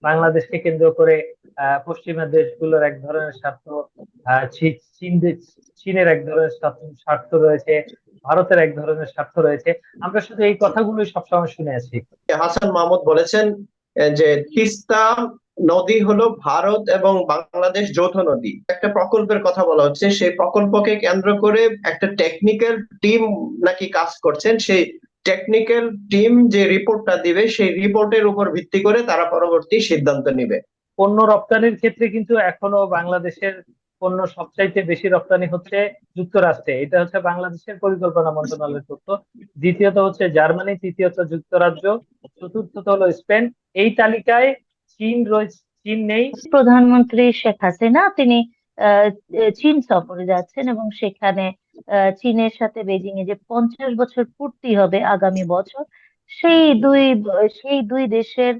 বাংলাদেশকে কেন্দ্র করে পশ্চিমা দেশগুলোর এক ধরনের স্বার্থ, চীন চীনের এক ধরনের স্বার্থ রয়েছে, ভারতের এক ধরনের স্বার্থ রয়েছে। আমরা শুধু এই কথাগুলোই সবসময় শুনে আছি। হাসান মাহমুদ বলেছেন যে তিস্তা নদী হলো ভারত এবং বাংলাদেশ যৌথ নদী। একটা প্রকল্পের কথা বলা হচ্ছে, সেই প্রকল্পকে কেন্দ্র করে একটা টেকনিক্যাল টিম নাকি কাজ করছেন। সেই টেকনিক্যাল টিম যে রিপোর্টটা দিবে, সেই রিপোর্টের উপর ভিত্তি করে তারা পরবর্তী সিদ্ধান্ত নিবে। পণ্য রপ্তানির ক্ষেত্রে কিন্তু এখনো বাংলাদেশের পণ্য সবচাইতে বেশি রপ্তানি হচ্ছে যুক্তরাষ্ট্রে। এটা হচ্ছে বাংলাদেশের পরিকল্পনা মন্ত্রণালয়ের তথ্য। দ্বিতীয়ত হচ্ছে জার্মানি, তৃতীয়ত যুক্তরাজ্য, চতুর্থত হলো স্পেন। এই তালিকায় চীন রয়েছে, চীন নেই। প্রধানমন্ত্রী শেখ হাসিনা তিনি আহ, চীন সফরে যাচ্ছেন এবং সেখানে চীনের সাথে বেজিং এ যে 50 বছর পূর্তি হবে আগামী বছর, সেই দুই সেই দুই দেশের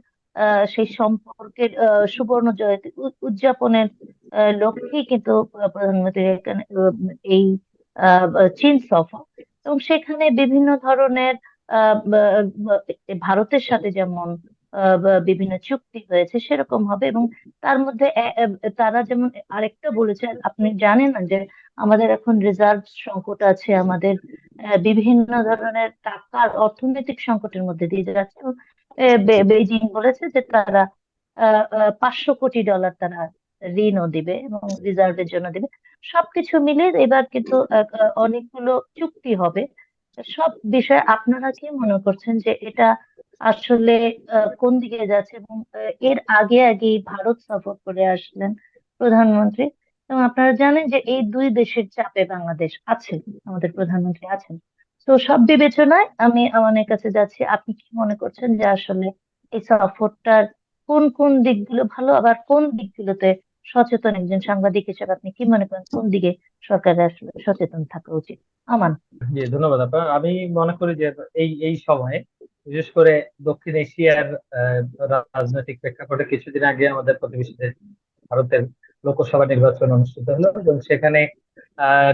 সেই সম্পর্কের সুবর্ণ জয়ন্তী উদযাপনের লক্ষ্যেই কিন্তু প্রধানমন্ত্রী এখানে এই চীন সফর। এবং সেখানে বিভিন্ন ধরনের ভারতের সাথে যেমন বিভিন্ন চুক্তি হয়েছে সেরকম হবে। এবং তার মধ্যে তারা যেমন আরেকটা বলেছে, আপনি জানেন না যে আমাদের এখন রিজার্ভ সংকট আছে, আমাদের বিভিন্ন ধরনের টাকার অর্থনৈতিক সংকটের মধ্যে দিয়ে যাচ্ছে। এবং, বেইজিং বলেছে যে তারা 500 কোটি ডলার তারা ঋণও দিবে এবং রিজার্ভের জন্য দিবে। সবকিছু মিলে এবার কিন্তু অনেকগুলো চুক্তি হবে। সব বিষয়ে আপনারা কি মনে করছেন যে এটা আসলে কোন দিকে যাচ্ছে? এবং এর আগে আগে ভারত সফর করে আসলেন প্রধানমন্ত্রী, এবং আপনারা জানেন যে এই দুই দেশের চাপে বাংলাদেশ আছে, আমাদের প্রধানমন্ত্রী আছেন। তো সব বিবেচনায় আমি আমাদের কাছে যাচ্ছি, আপনি কি মনে করছেন যে আসলে এই সফরটার কোন কোন দিকগুলো ভালো, আবার কোন দিকগুলোতে সচেতন একজন সাংবাদিক হিসেবে আপনি কি মনে করেন কোন দিকে সরকারের আসলে সচেতন থাকা উচিত? আমান। জি, ধন্যবাদ আপা। আমি মনে করি যে এই এই সময়ে বিশেষ করে দক্ষিণ এশিয়ার আহ, রাজনৈতিক প্রেক্ষাপটে কিছুদিন আগে আমাদের প্রতিবেশী দেশ ভারতের লোকসভা নির্বাচন অনুষ্ঠিত হলো এবং সেখানে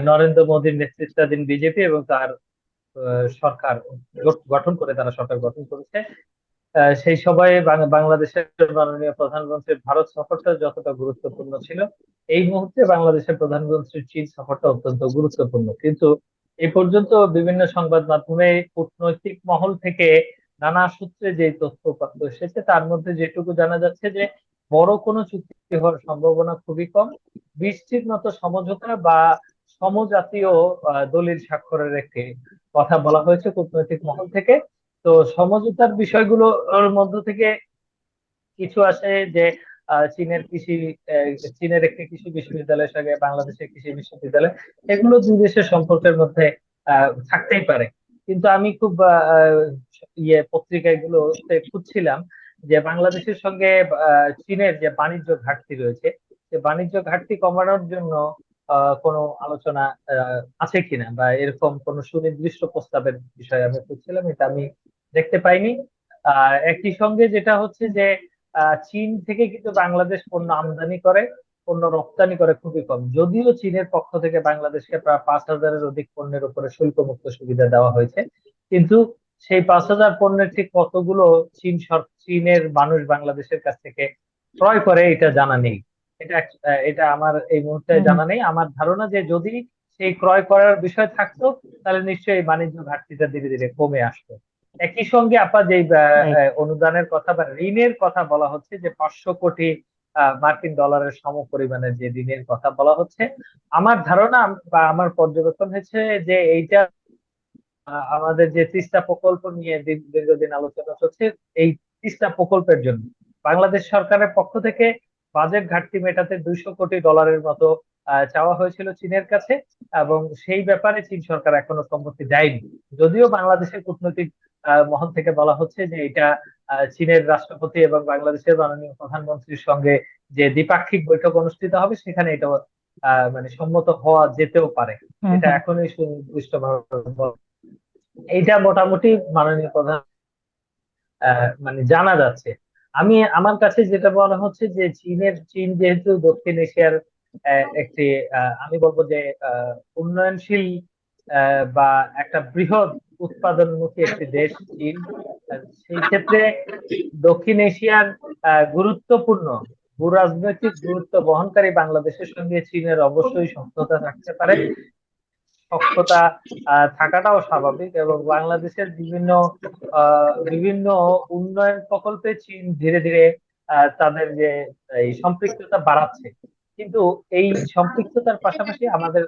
নরেন্দ্র মোদীর নেতৃত্বাধীন বিজেপি এবং তার সরকার জোট গঠন করে, তারা সরকার গঠন করেছে। সেই সময়ে বাংলাদেশের মাননীয় প্রধানমন্ত্রীর ভারত সফরটা যতটা গুরুত্বপূর্ণ ছিল, এই মুহূর্তে বাংলাদেশের প্রধানমন্ত্রীর চীন সফরটা অত্যন্ত গুরুত্বপূর্ণ। কিন্তু এই পর্যন্ত বিভিন্ন সংবাদ মাধ্যমে কূটনৈতিক মহল থেকে নানা সূত্রে যে তথ্য এসেছে, তার মধ্যে যেটুকু জানা যাচ্ছে যে বড় কোনো চুক্তি হওয়ার সম্ভাবনা খুবই কম। 20টির মতো সমঝোতা বা সমজাতীয় দলিল স্বাক্ষরের একটি কথা বলা হয়েছে কূটনৈতিক মহল থেকে। তো সমঝোতার বিষয়গুলোর মধ্য থেকে কিছু আসে যে চীনের চীনের একটি কৃষি বিশ্ববিদ্যালয়ের সঙ্গে বাংলাদেশের কৃষি বিশ্ববিদ্যালয়, এগুলো দুই দেশের সম্পর্কের মধ্যে থাকতেই পারে। কিন্তু আমি খুব পত্রিকাগুলোতে খুঁজছিলাম যে বাংলাদেশের সঙ্গে চীনের যে বাণিজ্য ঘাটতি রয়েছে, সে বাণিজ্য ঘাটতি কমানোর জন্য কোনো আলোচনা আছে কিনা, বা এরকম কোনো সুনির্দিষ্ট প্রস্তাবের বিষয়ে আমি খুঁজছিলাম, এটা আমি দেখতে পাইনি। একই সঙ্গে যেটা হচ্ছে যে চীন থেকে কিন্তু বাংলাদেশ পণ্য আমদানি করে, পণ্য রপ্তানি করে খুবই কম। যদিও চীনের পক্ষ থেকে বাংলাদেশকে প্রায় 5,000-এর অধিক পণ্যের উপরে শুল্কমুক্ত সুবিধা দেওয়া হয়েছে, কিন্তু সেই 5,000 পণ্যের ঠিক কতগুলো চীনের মানুষ বাংলাদেশের কাছ থেকে ক্রয় করে এটা জানা নেই। এটা আমার এই মুহূর্তে হুম, জানা নেই। আমার ধারণা যে যদি সেই ক্রয় করার বিষয় থাকতো, তাহলে নিশ্চয়ই বাণিজ্য ঘাটতিটা ধীরে ধীরে কমে আসতো। একই সঙ্গে আপা যে রাইট। অনুদানের কথা বা ঋণের কথা বলা হচ্ছে, যে 500 কোটি মার্কিন ডলারের সমপরিমাণের যে ঋণের কথা বলা হচ্ছে, আমার ধারণা বা আমার পর্যবেক্ষণ হচ্ছে যে এইটা আমাদের যে তিস্তা প্রকল্প নিয়ে দীর্ঘদিন আলোচনা চলছে, এই তিস্তা প্রকল্পের জন্য বাংলাদেশ সরকারের পক্ষ থেকে বাজেট ঘাটতি মেটাতে 200 কোটি ডলারের মতো চাওয়া হয়েছিল চীনের কাছে, এবং সেই ব্যাপারে চীন সরকার এখনো সম্মতি দেয়নি। যদিও বাংলাদেশের কূটনৈতিক মহল থেকে বলা হচ্ছে যে এটা চীনের রাষ্ট্রপতি এবং বাংলাদেশের মাননীয় প্রধানমন্ত্রীর সঙ্গে যে দ্বিপাক্ষিক বৈঠক অনুষ্ঠিত হবে, সেখানে এটা মানে সম্মত হওয়া যেতেও পারে। হুম, এটা হুম। এখনই সুনির্দিষ্ট ভাবে এইটা মোটামুটি মাননীয় প্রধান মানে জানা যাচ্ছে। আমার কাছে যেটা মনে হচ্ছে যে চীন যেহেতু দক্ষিণ এশিয়ার একটি আমি বলবো যে উন্নয়নশীল বা একটা বৃহৎ উৎপাদনমুখী একটি দেশ চীন। সেই ক্ষেত্রে দক্ষিণ এশিয়ার গুরুত্বপূর্ণ ভূ রাজনৈতিক গুরুত্ব বহনকারী বাংলাদেশের সঙ্গে চীনের অবশ্যই সখ্যতা থাকতে পারে। সখ্যতা থাকাটাও স্বাভাবিক, এবং বাংলাদেশের বিভিন্ন উন্নয়ন প্রকল্পে চীন ধীরে ধীরে তাদের যে এই সম্পৃক্ততা বাড়াচ্ছে। কিন্তু এই সম্পৃক্ততার পাশাপাশি আমাদের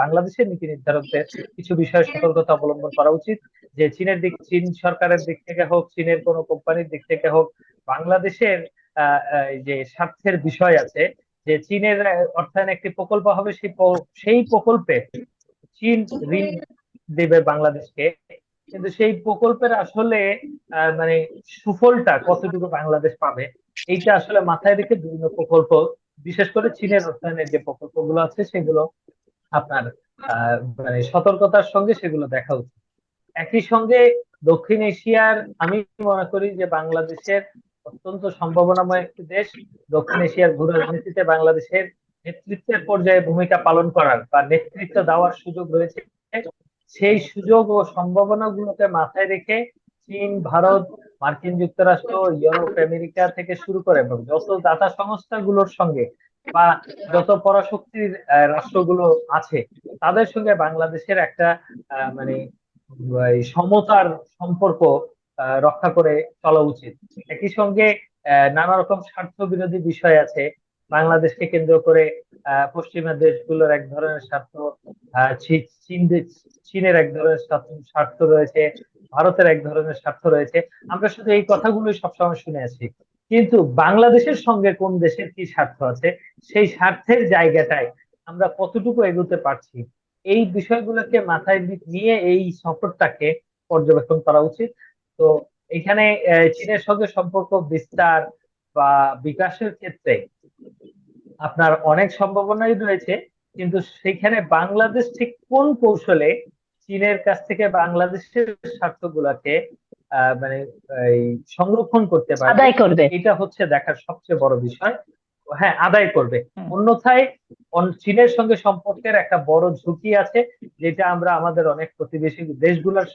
বাংলাদেশের নীতি নির্ধারকদের কিছু বিষয়ে সতর্কতা অবলম্বন করা উচিত। যে চীন সরকারের দিক থেকে হোক, চীনের কোনো কোম্পানির দিক থেকে হোক, বাংলাদেশের যে স্বার্থের বিষয় আছে, যে চীনের অর্থায়নে একটি প্রকল্প হবে, সেই প্রকল্পে চীন ঋণ দেবে বাংলাদেশকে, কিন্তু সেই প্রকল্পের আসলে মানে সুফলটা কতটুকু বাংলাদেশ পাবে, এইটা আসলে মাথায় রেখে বিভিন্ন প্রকল্প, বিশেষ করে চীনের অর্থায়নের যে প্রকল্পগুলো আছে সেগুলো আপনার মানে সতর্কতার সঙ্গে সেগুলো দেখা উচিত। একই সঙ্গে দক্ষিণ এশিয়ার, আমি মনে করি যে বাংলাদেশের অত্যন্ত সম্ভাবনাময় একটি দেশ। দক্ষিণ এশিয়ার ভূ রাজনীতিতে বাংলাদেশের নেতৃত্বের পর্যায়ে ভূমিকা পালন করার বা নেতৃত্ব দেওয়ার সুযোগ রয়েছে। সেই সুযোগ ও সম্ভাবনাগুলোকে মাথায় রেখে চীন, ভারত, মার্কিন যুক্তরাষ্ট্র, ইউরোপ, আমেরিকা থেকে শুরু করে এবং যত দাতা সংস্থাগুলোর সঙ্গে বা যত পরাশক্তির রাষ্ট্রগুলো আছে, তাদের সঙ্গে বাংলাদেশের একটা মানে এই সমতার সম্পর্ক রক্ষা করে চলা উচিত। একই সঙ্গে নানা রকম স্বার্থ বিরোধী বিষয় আছে বাংলাদেশকে কেন্দ্র করে। পশ্চিমা দেশগুলোর এক ধরনের স্বার্থ, চীনের এক ধরনের স্বার্থ রয়েছে, ভারতের এক ধরনের স্বার্থ রয়েছে। আমরা শুধু এই কথাগুলোই সবসময় শুনে আসি, কিন্তু বাংলাদেশের সঙ্গে কোন দেশের কি স্বার্থ আছে, সেই স্বার্থের জায়গাটায় আমরা কতটুকু এগোতে পারছি, এই বিষয়গুলোকে মাথায় নিয়ে এই সফরটাকে পর্যবেক্ষণ করা উচিত। তো এখানে চীনের সঙ্গে সম্পর্ক বিস্তার বা বিকাশের ক্ষেত্রে আপনার অনেক সম্ভাবনাই রয়েছে, কিন্তু সেখানে বাংলাদেশ ঠিক কোন কৌশলে চীনের কাছ থেকে বাংলাদেশের স্বার্থগুলোকে মানে এই সংরক্ষণ করতে পারবে, আদায় করবে। এটা হচ্ছে দেখার সবচেয়ে বড় বিষয়। হ্যাঁ, আদায় করবে। হুম। অন্যথায় চীনের সঙ্গে সম্পর্কের একটা বড় ঝুঁকি আছে, যেটা আমরা আমাদের অনেক প্রতিবেশী দেশগুলোর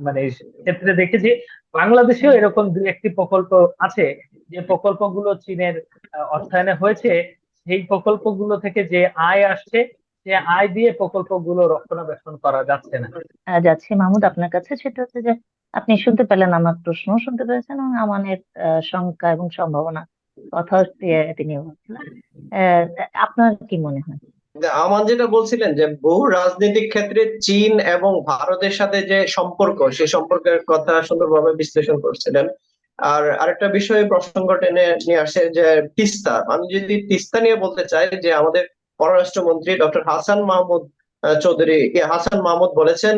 মানে ক্ষেত্রে দেখেছি। বাংলাদেশেও এরকম দুই একটি প্রকল্প আছে, যে প্রকল্পগুলো চীনের অর্থায়নে হয়েছে। সেই প্রকল্পগুলো থেকে যে আয় আসছে, সে আয় দিয়ে প্রকল্পগুলো রক্ষণাবেক্ষণ করা যাচ্ছে না। যাচ্ছি মাহমুদ আপনার কাছে, সেটা হচ্ছে যে আপনি শুনতে পেলেন আমার প্রশ্ন, শুনতে পেরেছেন, এবং আমানের শঙ্কা এবং সম্ভাবনা কথা তিনি বলছিলেন। আহ, আপনার কি মনে হয়? আমান যেটা বলছিলেন যে বহু রাজনৈতিক ক্ষেত্রে চীন এবং ভারতের সাথে যে সম্পর্ক, সেই সম্পর্কের কথা সুন্দরভাবে বিশ্লেষণ করছিলেন। আর আরেকটা বিষয় প্রসঙ্গ টেনে নিয়ে আসে যে তিস্তা। আমি যদি তিস্তা নিয়ে বলতে চাই, যে আমাদের পররাষ্ট্রমন্ত্রী ডক্টর হাসান মাহমুদ বলেছেন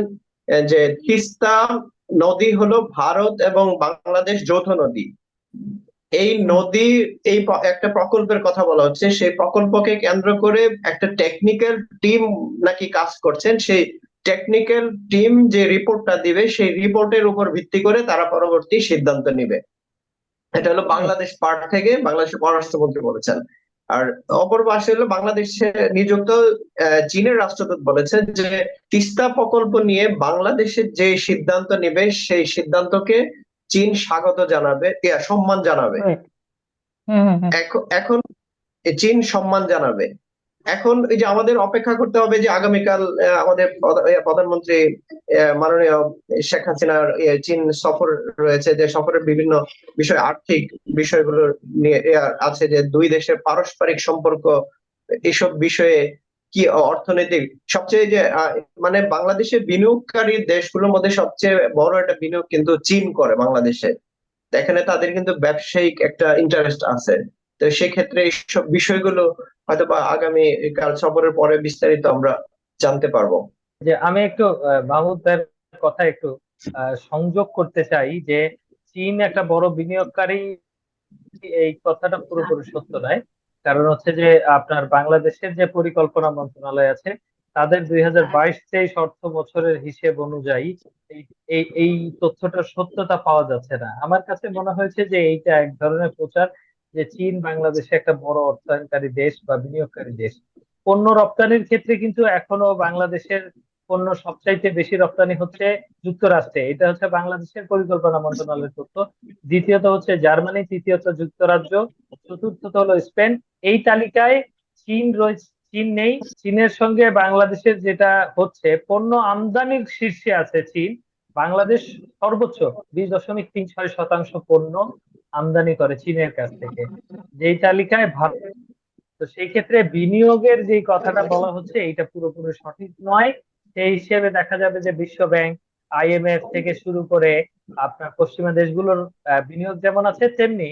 যে তিস্তা নদী হলো ভারত এবং বাংলাদেশ যৌথ নদী। এই নদী, একটা প্রকল্পের কথা বলা হচ্ছে, সেই প্রকল্পকে কেন্দ্র করে একটা টেকনিক্যাল টিম নাকি কাজ করছেন। সেই টেকনিক্যাল টিম যে রিপোর্টটা দিবে, সেই রিপোর্টের উপর ভিত্তি করে তারা পরবর্তী সিদ্ধান্ত নিবে। এটা হলো বাংলাদেশ পার্ট থেকে বাংলাদেশের পররাষ্ট্রমন্ত্রী বলেছেন। আর অপর পাশে হলো বাংলাদেশে নিযুক্ত চীনের রাষ্ট্রদূত বলেছেন যে তিস্তা প্রকল্প নিয়ে বাংলাদেশের যে সিদ্ধান্ত নেবে, সেই সিদ্ধান্তকে চীন স্বাগত জানাবে, সম্মান জানাবে। এখন চীন সম্মান জানাবে। এখন এই যে আমাদের অপেক্ষা করতে হবে যে আগামীকাল আমাদের প্রধানমন্ত্রী মাননীয় শেখ হাসিনার চীন সফর রয়েছে, যে সফরের বিভিন্ন বিষয়, আর্থিক বিষয়গুলো নিয়ে আছে, যে দুই দেশের পারস্পরিক সম্পর্ক, এসব বিষয়ে কি অর্থনৈতিক সবচেয়ে যে মানে বাংলাদেশের বিনিয়োগকারী দেশগুলোর মধ্যে সবচেয়ে বড় একটা বিনিয়োগ কিন্তু চীন করে বাংলাদেশে। এখানে তাদের কিন্তু ব্যবসায়িক একটা ইন্টারেস্ট আছে। তো সেক্ষেত্রে এইসব বিষয়গুলো হয়তো বা আগামী কাল সফরের পরে বিস্তারিত আমরা জানতে পারবো। যে আমি একটু মাহমুদ ভাইয়ের কথা একটু সংযোগ করতে চাই, যে চীন একটা বড় বিনিয়োগকারী, এই কথাটা পুরোপুরি সত্য নয়। কারণ হচ্ছে যে আপনার বাংলাদেশের যে পরিকল্পনা মন্ত্রণালয় আছে, তাদের 2022-23 অর্থ বছরের হিসেব অনুযায়ী এই এই এই তথ্যটার সত্যতা পাওয়া যাচ্ছে না। আমার কাছে মনে হয়েছে যে এইটা এক ধরনের প্রচার, যে চীন বাংলাদেশে একটা বড় অর্থায়নকারী দেশ বা বিনিয়োগকারী দেশ। পণ্য রপ্তানির ক্ষেত্রে কিন্তু এখনো বাংলাদেশের পণ্য সবচাইতে বেশি রপ্তানি হচ্ছে যুক্তরাষ্ট্রে, এটা হচ্ছে বাংলাদেশের পরিকল্পনা মন্ত্রণালয়ের তথ্য। দ্বিতীয়ত হচ্ছে জার্মানি, তৃতীয়ত যুক্তরাজ্য, চতুর্থত হলো স্পেন। এই তালিকায় চীন রয়েছে, চীন নেই। চীনের সঙ্গে বাংলাদেশের যেটা হচ্ছে, পণ্য আমদানির শীর্ষে আছে চীন। বাংলাদেশ সর্বোচ্চ 20.36% পণ্য আমদানি করে চীনের কাছ থেকে, যেই তালিকায় ভারত। তো সেই ক্ষেত্রে বিনিয়োগের যে কথাটা বলা হচ্ছে, এটা পুরোপুরি সঠিক নয়। সেই হিসেবে দেখা যাবে যে বিশ্ব ব্যাংক, আইএমএফ থেকে শুরু করে আপনার পশ্চিমা দেশগুলোর বিনিয়োগ যেমন আছে, তেমনি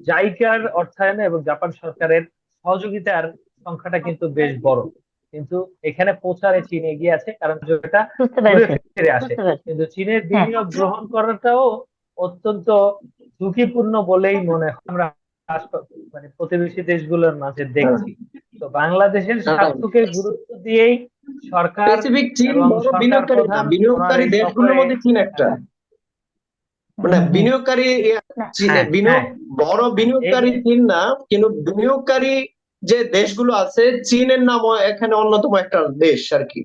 জাইকার অর্থায়নে এবং জাপান সরকারের সহযোগিতার সংখ্যাটা কিন্তু বেশ বড়। কিন্তু এখানে পৌঁছারে চীন এগিয়ে আছে, কারণ এটা বুঝতে ঘুরে পেরেছি, ফিরে আসে। বুঝতে পেরেছি। কিন্তু চীনের হ্যাঁ, বিনিয়োগ গ্রহণ করাটাও অত্যন্ত ঝুঁকিপূর্ণ বলেই মনে হয়, আমরা মানে প্রতিবেশী দেশগুলোর মাঝে দেখছি। তো বাংলাদেশের স্বার্থকে গুরুত্ব দিয়েই সরকার স্পেসিফিক চীন এবং বড় সরকার বিনিয়োগকারী না, প্রধান ওনার বিনিয়োগকারী এই দেশগুলোর সফরে মধ্যে চীন একটা, মানে হুম। বিনিয়োগকারী না, হ্যাঁ বিনিয়োগ, হ্যাঁ বড় এই বিনিয়োগকারী চীন না, কিন্তু বিনিয়োগকারী যে দেশগুলো আছে, চীনের নামও এখানে অন্যতম একটা দেশ আর কি।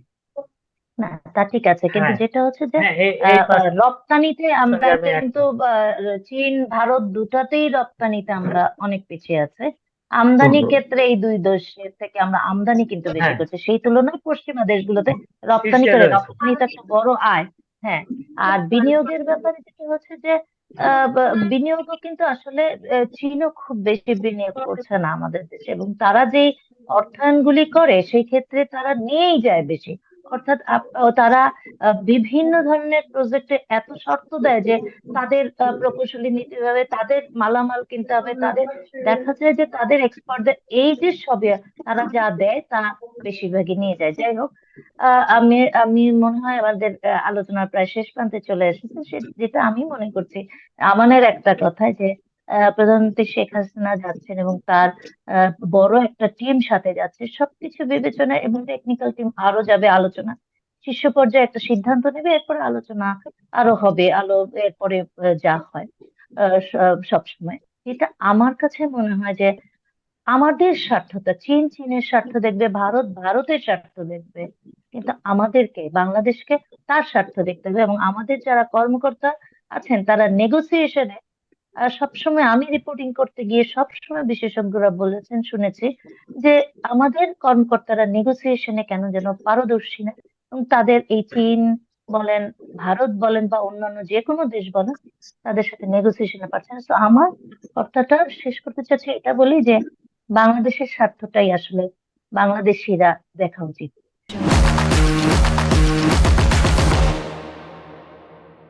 না, তা ঠিক আছে, কিন্তু হ্যাঁ যেটা হচ্ছে যে হ্যাঁ এই রপ্তানিতে আমরা সঙ্গে আমি কিন্তু একমত। চীন ভারত দুটাতেই রপ্তানিতে আমরা অনেক পিছিয়ে আছে। হুম, আমদানি হুম। ক্ষেত্রে এই দুই দেশের থেকে আমরা আমদানি কিন্তু বেশি হ্যাঁ, করছি, সেই তুলনায় পশ্চিমা দেশগুলোতে রপ্তানি শীর্ষে করে, রয়েছে। রপ্তানি তো একটা বড় আয়। হ্যাঁ, আর বিনিয়োগের ব্যাপারে যেটা হচ্ছে যে বিনিয়োগও কিন্তু আসলে চীনও খুব বেশি বিনিয়োগ করছে না আমাদের দেশে, এবং তারা যেই অর্থায়নগুলি করে সেই ক্ষেত্রে তারা নিয়েই যায় বেশি। অর্থাৎ তারা বিভিন্ন ধরনের প্রজেক্টে এত শর্ত দেয় যে তাদের প্রকৌশলী নিতে হবে, তাদের মালামাল কিনতে হবে, তাদের দেখা যায় যে তাদের এক্সপার্টদের এই যে সবে তারা যা দেয় তা বেশিরভাগই নিয়ে যায়। যাই হোক, আমি আমি মনে হয় আমাদের আলোচনার প্রায় শেষ প্রান্তে চলে এসেছে। যেটা আমি মনে করছি, আমানের একটা কথা যে প্রধানমন্ত্রী শেখ হাসিনা যাচ্ছেন এবং তার বড় একটা টিম সাথে যাচ্ছে, সবকিছু বিবেচনায়, এবং টেকনিক্যাল টিম আরো যাবে আলোচনা, শীর্ষ পর্যায়ে একটা সিদ্ধান্ত নেবে, এরপরে আলোচনা আরো হবে, এরপরে যা হয় সব সময়। এটা আমার কাছে মনে হয় যে আমাদের স্বার্থটা, চীন চীনের স্বার্থ দেখবে, ভারত ভারতের স্বার্থ দেখবে, কিন্তু আমাদেরকে, বাংলাদেশকে তার স্বার্থ দেখতে হবে। এবং আমাদের যারা কর্মকর্তা আছেন তারা নেগোসিয়েশনে, সবসময় আমি রিপোর্টিং করতে গিয়ে সবসময় বিশেষজ্ঞরা বলেছেন, শুনেছি যে আমাদের কর্মকর্তারা নেগোসিয়েশনে কেন যেন পারদর্শী না, এবং তাদের এই চীন বলেন, ভারত বলেন, বা অন্যান্য যে কোনো দেশ বলেন, তাদের সাথে নেগোসিয়েশনে পারছে না। তো আমার কথাটা শেষ করতে চাচ্ছি এটা বলি যে বাংলাদেশের স্বার্থটাই আসলে বাংলাদেশিরা দেখা উচিত।